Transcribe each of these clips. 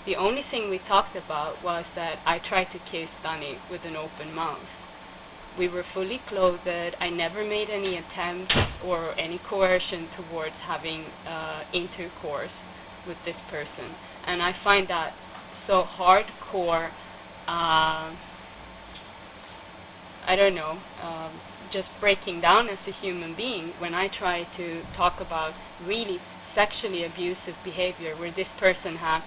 The only thing we talked about was that I tried to kiss Danny with an open mouth. We were fully clothed. I never made any attempts or any coercion towards having intercourse with this person. And I find that so hardcore, I don't know, just breaking down as a human being when I try to talk about really sexually abusive behavior where this person has,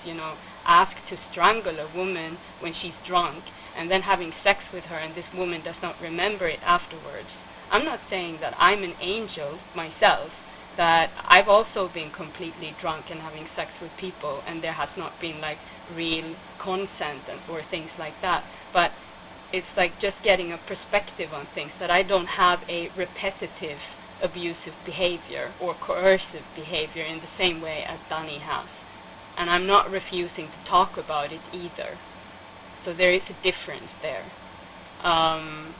asked to strangle a woman when she's drunk and then having sex with her and this woman does not remember it afterwards. I'm not saying that I'm an angel myself, that I've also been completely drunk and having sex with people and there has not been like real consent or things like that. But it's like just getting a perspective on things, that I don't have a repetitive abusive behavior or coercive behavior in the same way as Danny has. And I'm not refusing to talk about it either. So there is a difference there. And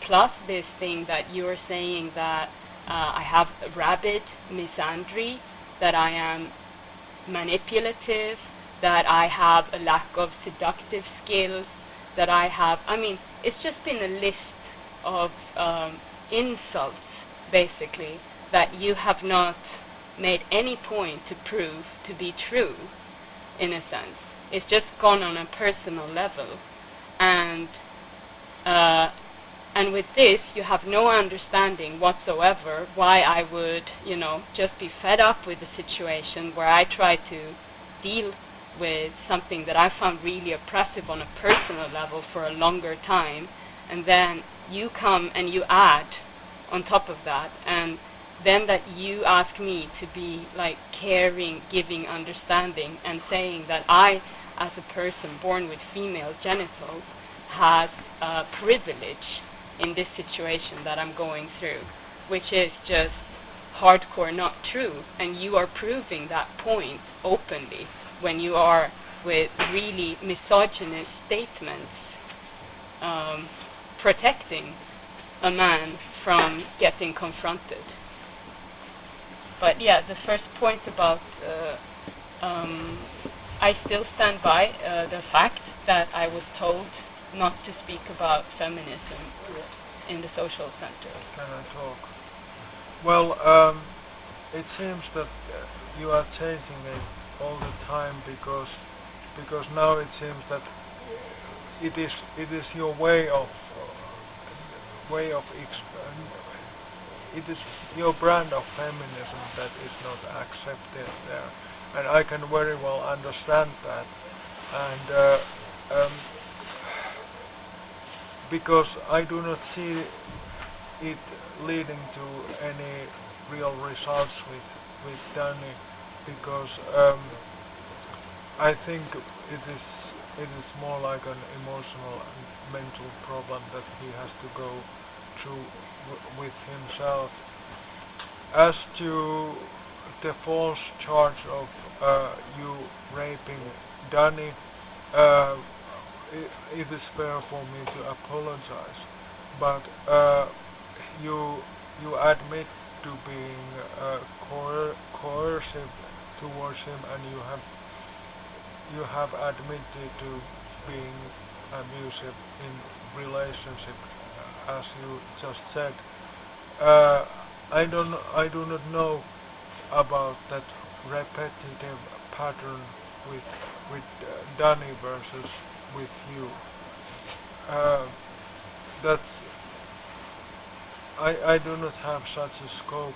plus this thing that you're saying that I have rabid misandry, that I am manipulative, that I have a lack of seductive skills, that I have, it's just been a list of insults, basically, that you have not made any point to prove to be true, in a sense. It's just gone on a personal level. And with this, you have no understanding whatsoever why I would, just be fed up with the situation where I try to deal with something that I found really oppressive on a personal level for a longer time, and then you come and you add on top of that, and then that you ask me to be like caring, giving, understanding, and saying that I, as a person born with female genitals, has privilege in this situation that I'm going through, which is just hardcore not true, and you are proving that point openly when you are with really misogynist statements protecting a man from getting confronted. But yeah, the first point about, I still stand by the fact that I was told not to speak about feminism in the social center. Can I talk? Well, it seems that you are changing it all the time because now it seems that it is your it is your brand of feminism that is not accepted there, and I can very well understand that, and because I do not see it leading to any real results with Danny, because I think it is more like an emotional and mental problem that he has to go through with himself. As to the false charge of you raping Danny, it is fair for me to apologize, but you admit to being coercive towards him, and you have admitted to being abusive in relationship, as you just said. I do not know about that repetitive pattern with Danny versus with you. That I do not have such a scope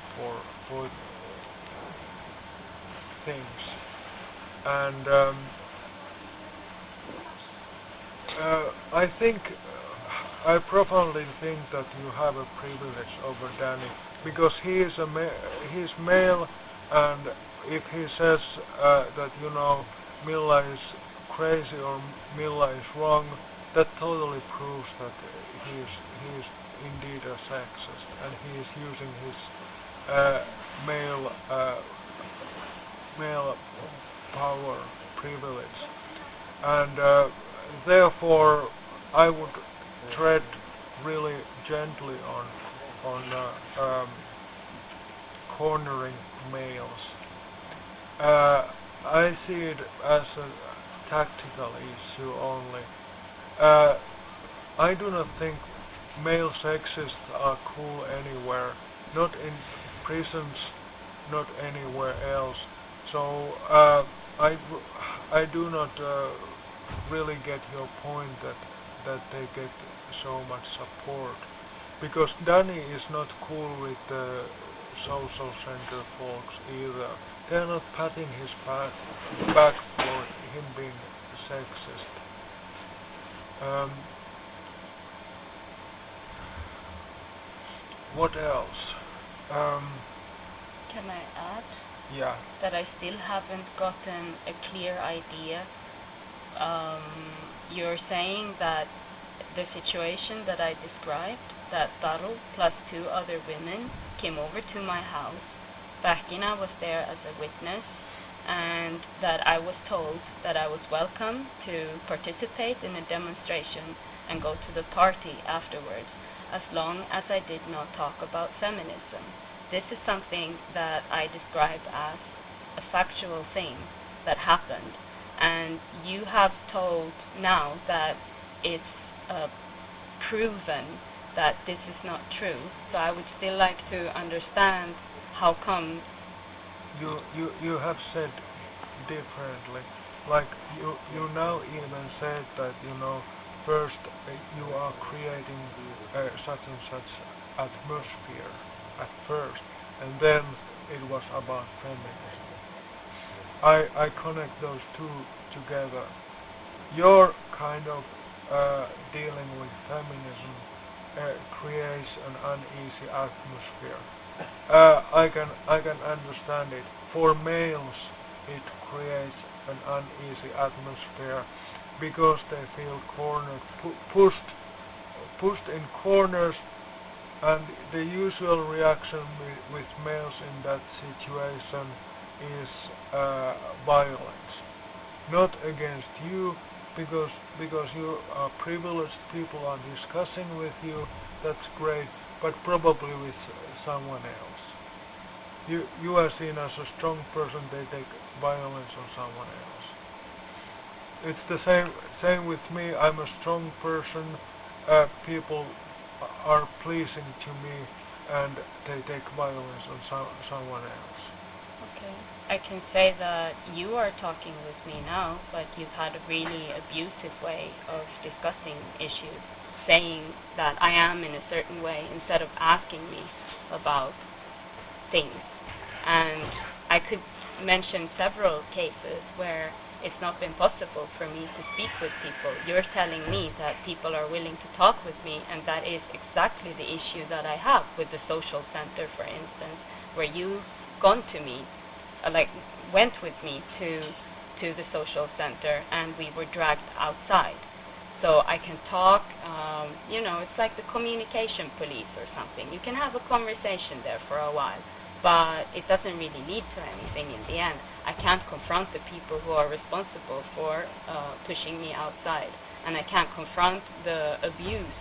for things, and I profoundly think that you have a privilege over Danny, because he is he's male, and if he says that Milla is crazy or Milla is wrong, that totally proves that he is indeed a sexist, and he is using his male power privilege, and therefore I would tread really gently on cornering males. I see it as a tactical issue only. Uh, I do not think male sexists are cool anywhere, not in prisons, not anywhere else. So I do not really get your point that they get so much support because Danny is not cool with the social center folks either. They're not patting his back for him being sexist. Um, what else? Um, Can I add yeah, that I still haven't gotten a clear idea? Um, you're saying that the situation that I described, that Taro plus two other women came over to my house. Bakina was there as a witness, and that I was told that I was welcome to participate in a demonstration and go to the party afterwards, as long as I did not talk about feminism. This is something that I describe as a factual thing that happened, and you have told now that it's proven that this is not true. So I would still like to understand how come. you have said differently. Like you now even said that first you are creating such and such atmosphere at first, and then it was about feminism. I connect those two together. Your kind of dealing with feminism creates an uneasy atmosphere. I can understand it. For males, it creates an uneasy atmosphere because they feel cornered, pushed in corners, and the usual reaction with males in that situation is violence. Not against you, because you are privileged, people are discussing with you, that's great, but probably with someone else. You are seen as a strong person, they take violence on someone else. It's the same with me. I'm a strong person. People are pleasing to me, and they take violence on someone else. Okay. I can say that you are talking with me now, but you've had a really abusive way of discussing issues, saying that I am in a certain way instead of asking me about things. And I could mention several cases where it's not been possible for me to speak with people. You're telling me that people are willing to talk with me, and that is exactly the issue that I have with the social center, for instance, where you gone to me, like went with me to the social center, and we were dragged outside. So I can talk, it's like the communication police or something. You can have a conversation there for a while, but it doesn't really lead to anything in the end. I can't confront the people who are responsible for pushing me outside, and I can't confront the abuse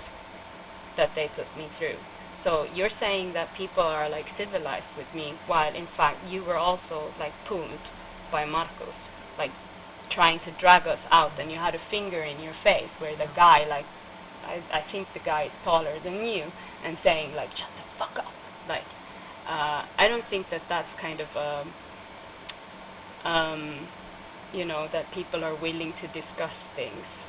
that they put me through. So you're saying that people are like civilized with me, while in fact you were also like pulled by Marcos, like trying to drag us out, and you had a finger in your face where the guy, like, I think the guy is taller than you, and saying like, shut the fuck up. Like, I don't think that that's kind of um, that people are willing to discuss things.